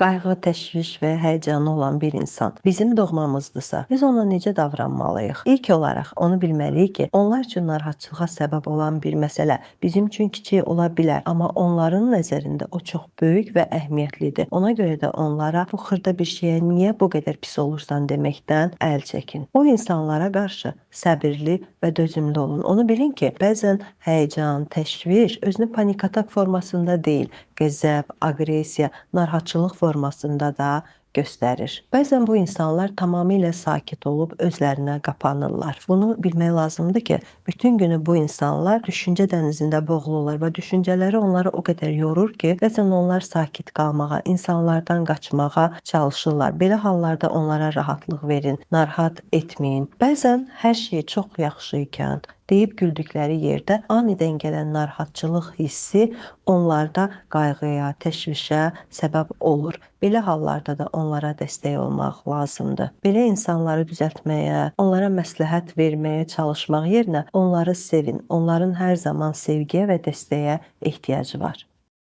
qayğı, təşviş və həyəcanı olan bir insan bizim doğmamızdırsa, biz ona necə davranmalıyıq? İlk olaraq onu bilməliyik ki, onlar üçün narahatçılığa səbəb olan bir məsələ bizim üçün kiçik ola bilər, amma onların nəzərində o çox böyük və əhəmiyyətlidir. Ona görə də onlara bu xırda bir şeyə niyə bu qədər pis olursan deməkdən əl çəkin. O insanlara qarşı səbirli və dözümlü olun. Onu bilin ki, bəzən həyəcan, təşviş özünü panik atak formasında deyil, qəzəb, aqressiya, narahatçılıq formasında da göstərir. Bəzən bu insanlar tamamilə sakit olub özlərinə qapanırlar. Bunu bilmək lazımdır ki, bütün günü bu insanlar düşüncə dənizində boğulurlar və düşüncələri onları o qədər yorur ki, bəzən onlar sakit qalmağa, insanlardan qaçmağa çalışırlar. Belə hallarda onlara rahatlıq verin, narahat etməyin. Bəzən hər şey çox yaxşı ikən deyib güldükləri yerdə anidən gələn narahatçılıq hissi onlarda qayğıya, təşvişə səbəb olur. Belə hallarda da onlara dəstək olmaq lazımdır. Belə insanları düzəltməyə, onlara məsləhət verməyə çalışmaq yerinə onları sevin. Onların hər zaman sevgiyə və dəstəyə ehtiyacı var.